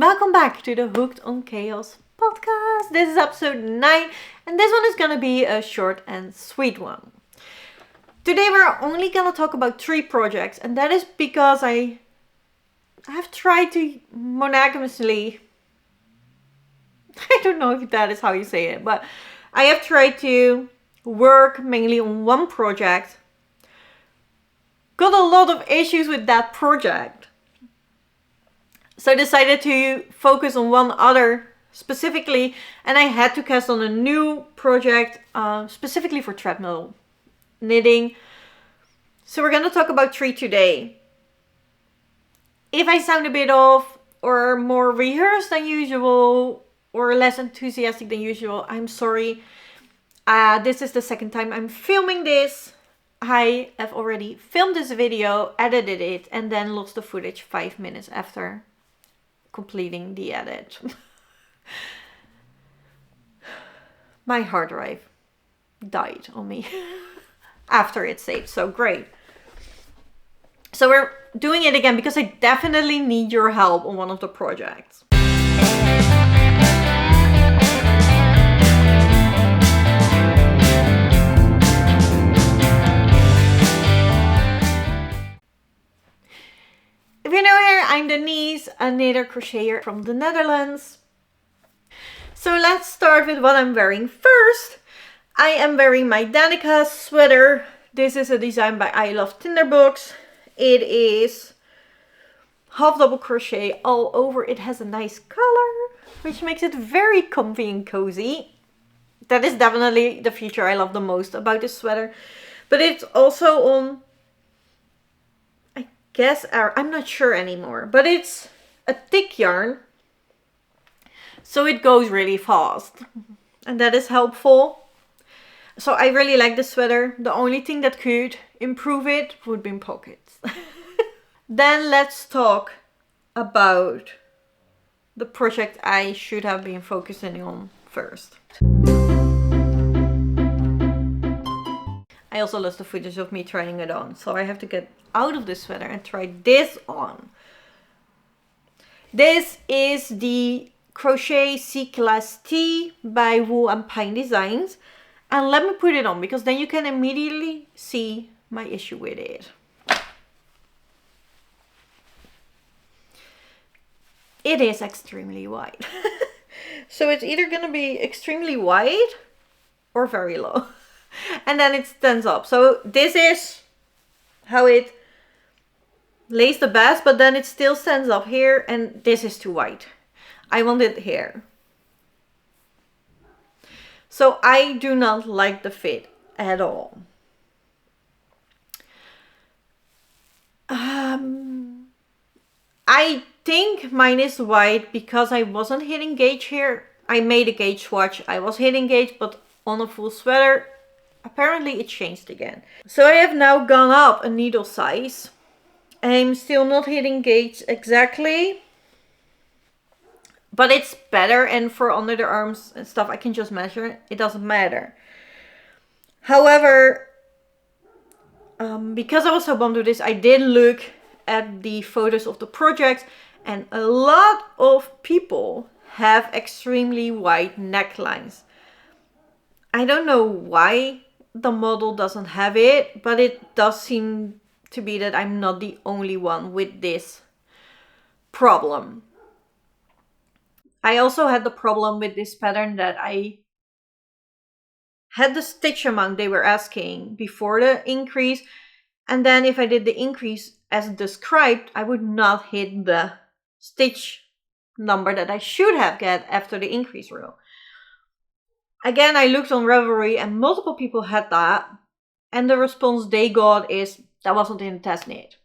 Welcome back to the Hooked on Chaos podcast. This is episode 9 and this one is going to be a short and sweet one. Today we're only going to talk about 3 projects, and that is because I have tried to monogamously, I don't know if that is how you say it, but I have tried to work mainly on one project. Got a lot of issues with that project. So I decided to focus on one other specifically, and I had to cast on a new project specifically for treadmill knitting. So we're going to talk about 3 today. If I sound a bit off or more rehearsed than usual or less enthusiastic than usual, I'm sorry. This is the second time I'm filming this. I have already filmed this video, edited it, and then lost the footage 5 minutes after completing the edit. My hard drive died on me after it saved, so great. So we're doing it again because I definitely need your help on one of the projects. If you're new here, I'm Denise, a knitter crocheter from the Netherlands. So let's start with what I'm wearing first. I am wearing my Danica sweater. This is a design by I Love Tinderbox. It is half double crochet all over. It has a nice color, which makes it very comfy and cozy. That is definitely the feature I love the most about this sweater. But it's also on, I'm not sure anymore, but it's a thick yarn, so it goes really fast, and that is helpful. So I really like this sweater. The only thing that could improve it would be in pockets. Then let's talk about the project I should have been focusing on first. I also lost the footage of me trying it on, so I have to get out of this sweater and try this on. This is the Crochet Seaglass Tee by Wool and Pine Designs, and let me put it on because then you can immediately see my issue with it. It is extremely wide. So it's either going to be extremely wide or very low. And then it stands up. So this is how it lays the best, but then it still stands up here, and this is too wide. I want it here. So I do not like the fit at all. I think mine is wide because I wasn't hitting gauge here. I made a gauge swatch. I was hitting gauge, but on a full sweater, apparently it changed again. So I have now gone up a needle size. I'm still not hitting gauge exactly, but it's better, and for under the arms and stuff I can just measure it. It doesn't matter. However, because I was so bummed with this, I did look at the photos of the project, and a lot of people have extremely wide necklines. I don't know why the model doesn't have it, but it does seem to be that I'm not the only one with this problem. I also had the problem with this pattern that I had the stitch amount they were asking before the increase, and then if I did the increase as described, I would not hit the stitch number that I should have get after the increase row. Again, I looked on Ravelry and multiple people had that, and the response they got is that wasn't in the test knit.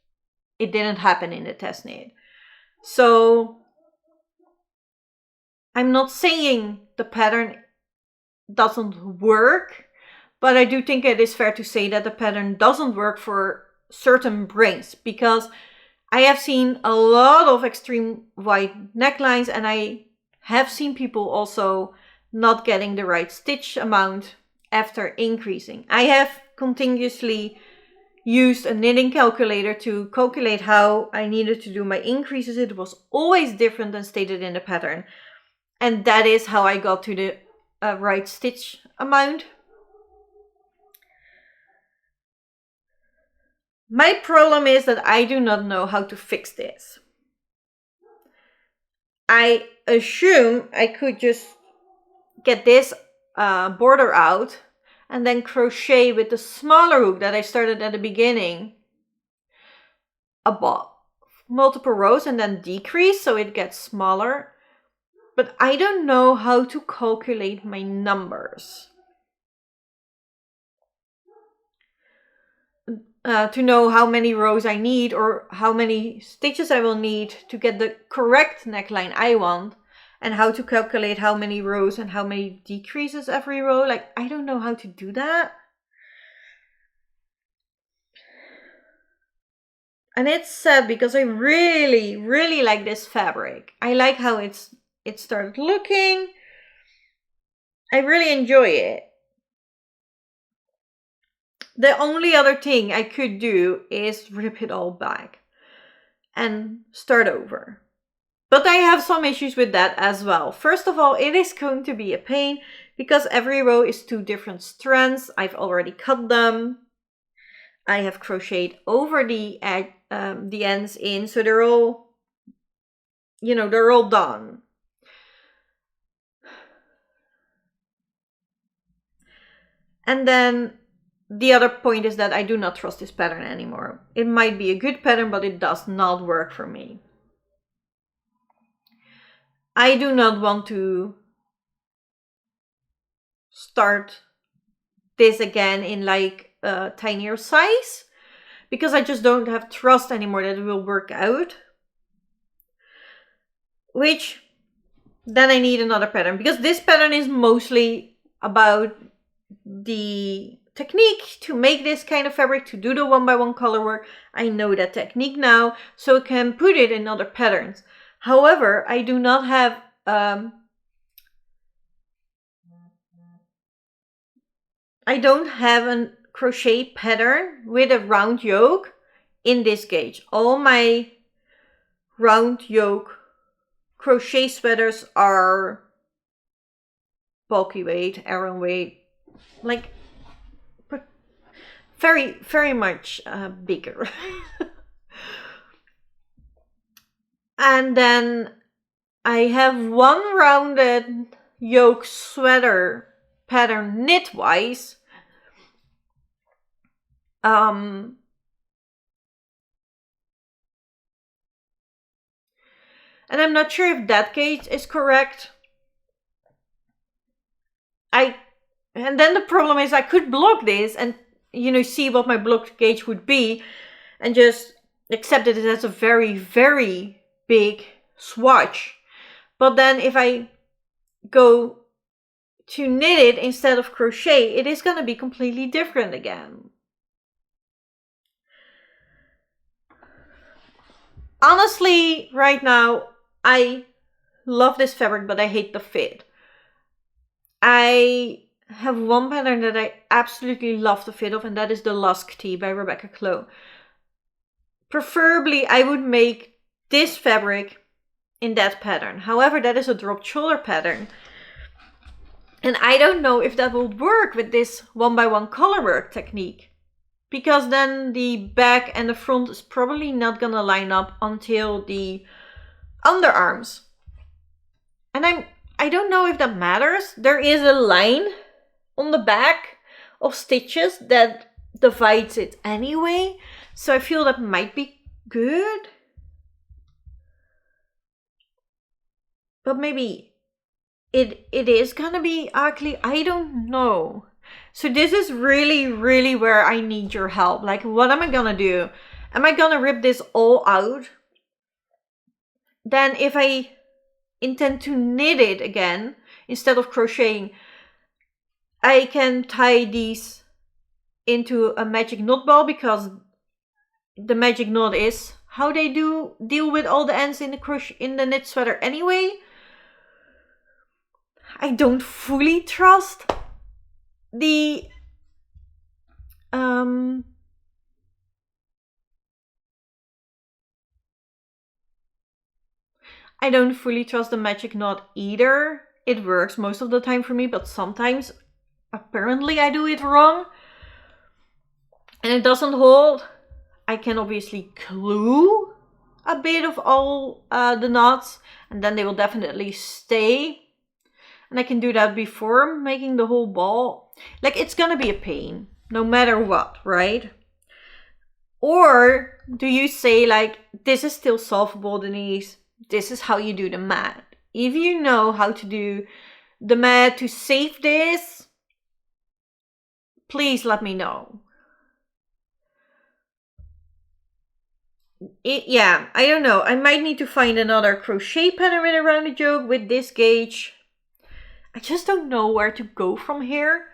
It didn't happen in the test knit. So I'm not saying the pattern doesn't work, but I do think it is fair to say that the pattern doesn't work for certain braids, because I have seen a lot of extreme wide necklines, and I have seen people also not getting the right stitch amount after increasing. I have continuously used a knitting calculator to calculate how I needed to do my increases. It was always different than stated in the pattern. And that is how I got to the right stitch amount. My problem is that I do not know how to fix this. I assume I could just get this border out and then crochet with the smaller hook that I started at the beginning above multiple rows and then decrease so it gets smaller. But I don't know how to calculate my numbers. To know how many rows I need or how many stitches I will need to get the correct neckline I want, and how to calculate how many rows and how many decreases every row. Like, I don't know how to do that. And it's sad because I really, really like this fabric. I like how it started looking. I really enjoy it. The only other thing I could do is rip it all back and start over. But I have some issues with that as well. First of all, it is going to be a pain because every row is 2 different strands. I've already cut them. I have crocheted over the ends in, so they're all, they're all done. And then the other point is that I do not trust this pattern anymore. It might be a good pattern, but it does not work for me. I do not want to start this again in like a tinier size because I just don't have trust anymore that it will work out. Which then I need another pattern because this pattern is mostly about the technique to make this kind of fabric, to do the 1x1 color work. I know that technique now, so I can put it in other patterns. However, I do not have I don't have a crochet pattern with a round yoke in this gauge. All my round yoke crochet sweaters are bulky weight, Aran weight, like very, very much bigger. And then I have one rounded yoke sweater pattern knit-wise. And I'm not sure if that gauge is correct. And then the problem is I could block this and see what my blocked gauge would be and just accept it as a very, very big swatch. But then if I go to knit it instead of crochet, it is going to be completely different again. Honestly, right now, I love this fabric, but I hate the fit. I have one pattern that I absolutely love the fit of, and that is the Lusk Tee by Rebecca Clow. Preferably, I would make this fabric in that pattern. However, that is a dropped shoulder pattern. And I don't know if that will work with this 1x1 color work technique. Because then the back and the front is probably not gonna line up until the underarms. And I don't know if that matters. There is a line on the back of stitches that divides it anyway. So I feel that might be good. But maybe it is gonna be ugly. I don't know. So this is really, really where I need your help. Like, what am I gonna do? Am I gonna rip this all out? Then if I intend to knit it again, instead of crocheting, I can tie these into a magic knot ball, because the magic knot is how they deal with all the ends in the knit sweater anyway. I don't fully trust the I don't fully trust the magic knot either. It works most of the time for me, but sometimes apparently I do it wrong and it doesn't hold. I can obviously glue a bit of all the knots, and then they will definitely stay. And I can do that before making the whole ball. Like, it's gonna be a pain, no matter what, right? Or do you say, like, this is still solvable, Denise? This is how you do the mat. If you know how to do the mat to save this, please let me know. Yeah, I don't know. I might need to find another crochet pattern with a rounded yoke with this gauge. I just don't know where to go from here.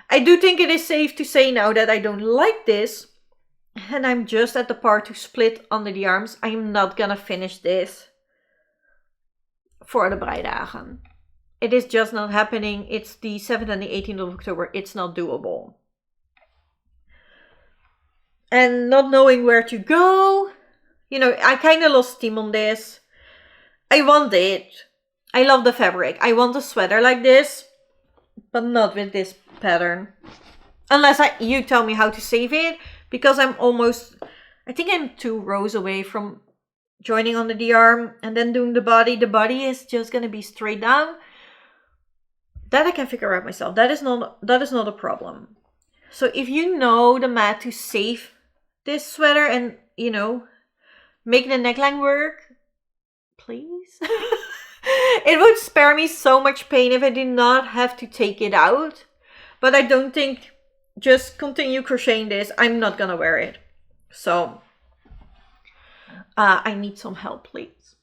I do think it is safe to say now that I don't like this. And I'm just at the part to split under the arms. I am not gonna finish this for the Breidagen. It is just not happening. It's the 7th and the 18th of October. It's not doable. And not knowing where to go. You know, I kind of lost steam on this. I want it. I love the fabric. I want a sweater like this, but not with this pattern. Unless you tell me how to save it, because I think I'm 2 rows away from joining under the arm and then doing the body. The body is just going to be straight down. That I can figure out myself. That is not a problem. So if you know the mat to save this sweater and, you know, make the neckline work, please. It would spare me so much pain if I did not have to take it out. But I don't think just continue crocheting this. I'm not gonna wear it. So I need some help, please.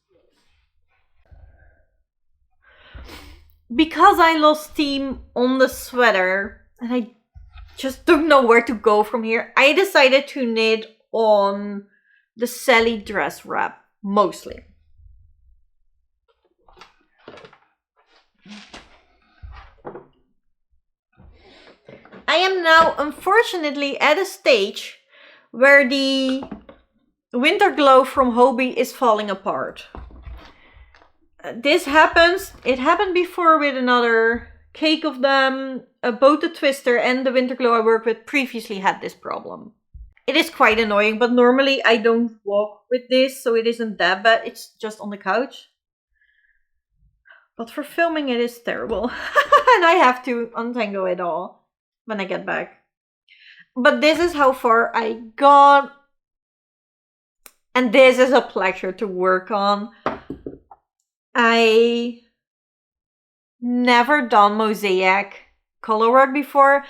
Because I lost steam on the sweater and I just don't know where to go from here, I decided to knit on the Sally dress wrap mostly. I am now unfortunately at a stage where the winter glow from Hobbii is falling apart. This happens, it happened before with another cake of them. Both the twister and the winter glow I worked with previously had this problem. It is quite annoying, but normally I don't walk with this, so it isn't that bad. It's just on the couch. But for filming it is terrible. And I have to untangle it all when I get back. But this is how far I got. And this is a pleasure to work on. I never done mosaic colorwork before,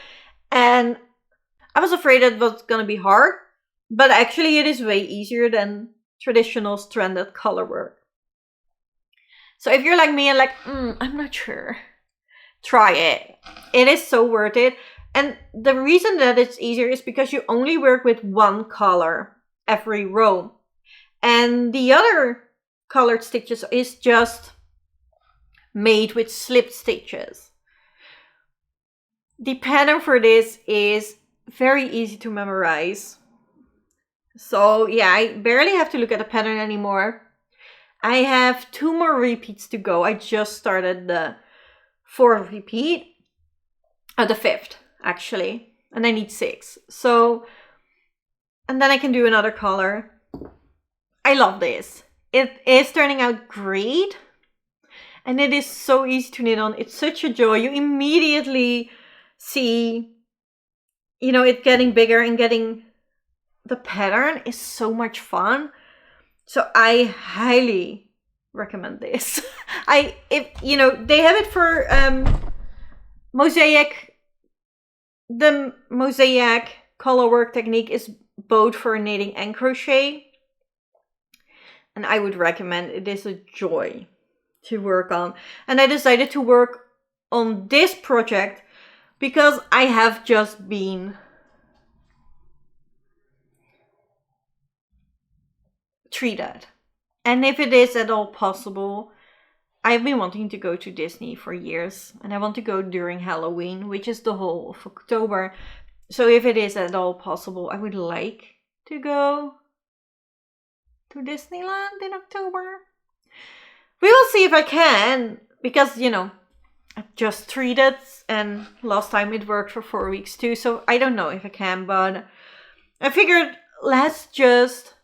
and I was afraid it was gonna be hard, but actually it is way easier than traditional stranded colorwork. So if you're like me and like, I'm not sure, try it. It is so worth it. And the reason that it's easier is because you only work with one color every row. And the other colored stitches is just made with slipped stitches. The pattern for this is very easy to memorize. So yeah, I barely have to look at the pattern anymore. I have 2 more repeats to go. I just started the 4th repeat. The 5th, actually. And I need 6. So, and then I can do another color. I love this. It is turning out great. And it is so easy to knit on. It's such a joy. You immediately see, you know, it getting bigger and getting the pattern is so much fun. So I highly recommend this. If you know, they have it for mosaic. The mosaic colorwork technique is both for knitting and crochet. And I would recommend it. It is a joy to work on. And I decided to work on this project because I have just been treated. And if it is at all possible, I've been wanting to go to Disney for years. And I want to go during Halloween, which is the whole of October. So if it is at all possible, I would like to go to Disneyland in October. We will see if I can, because, you know, I just treated, and last time it worked for 4 weeks too, so I don't know if I can, but I figured let's just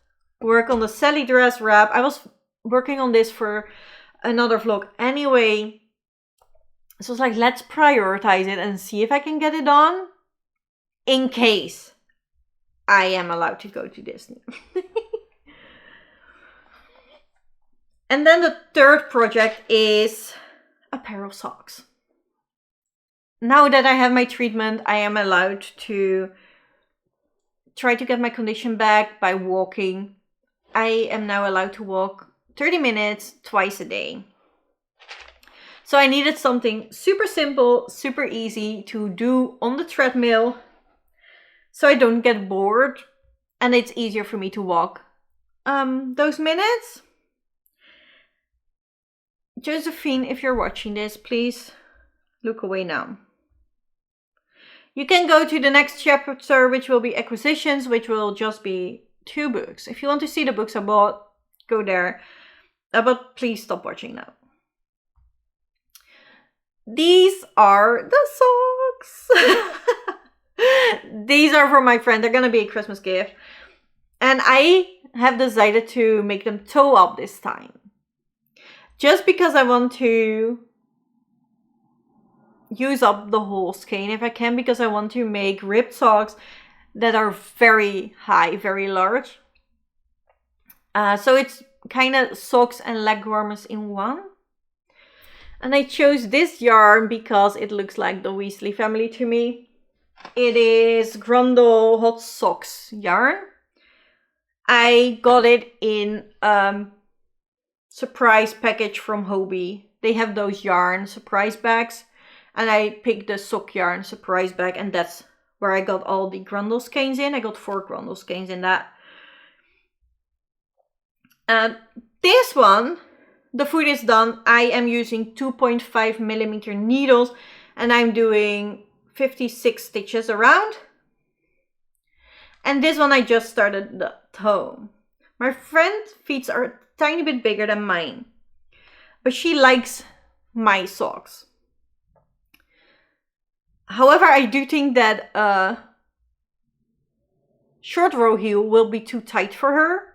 work on the Sally dress wrap. I was working on this for another vlog anyway, so it's like, let's prioritize it and see if I can get it done in case I am allowed to go to Disney. And then the third project is a pair of socks. Now that I have my treatment, I am allowed to try to get my condition back by walking. I am now allowed to walk 30 minutes twice a day. So I needed something super simple, super easy to do on the treadmill, so I don't get bored and it's easier for me to walk those minutes. Josephine, if you're watching this, please look away now. You can go to the next chapter, which will be acquisitions, which will just be 2 books. If you want to see the books I bought, go there. But please stop watching now. These are the socks. These are for my friend. They're going to be a Christmas gift. And I have decided to make them toe up this time. Just because I want to use up the whole skein if I can, because I want to make ribbed socks that are very high, very large. So it's kind of socks and leg warmers in one. And I chose this yarn because it looks like the Weasley family to me. It is Grundle Hot Socks yarn. I got it in surprise package from Hobie. They have those yarn surprise bags, and I picked the sock yarn surprise bag, and that's where I got all the Grundle skeins in. I got 4 Grundle skeins in that. This one, the foot is done. I am using 2.5mm needles, and I'm doing 56 stitches around. And this one I just started the toe. My friend's feet are a tiny bit bigger than mine, but she likes my socks. However, I do think that a short row heel will be too tight for her.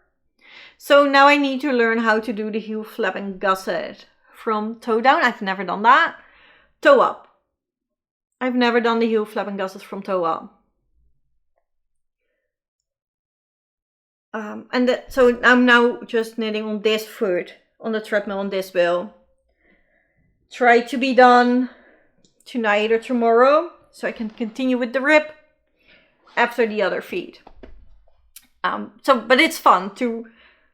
So now I need to learn how to do the heel flap and gusset from toe down. I've never done that. Toe up. I've never done the heel flap and gusset from toe up. So I'm now just knitting on this foot, on the treadmill on this wheel. Try to be done tonight or tomorrow, so I can continue with the rib after the other feet. But it's fun to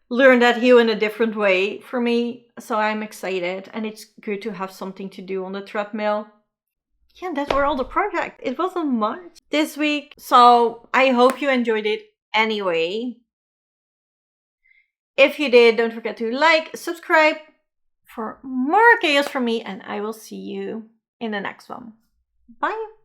learn that heel in a different way for me, so I'm excited, and it's good to have something to do on the treadmill. Yeah, that's were all the projects. It wasn't much this week, so I hope you enjoyed it anyway. If you did, don't forget to like, subscribe for more chaos from me, and I will see you in the next one. Bye!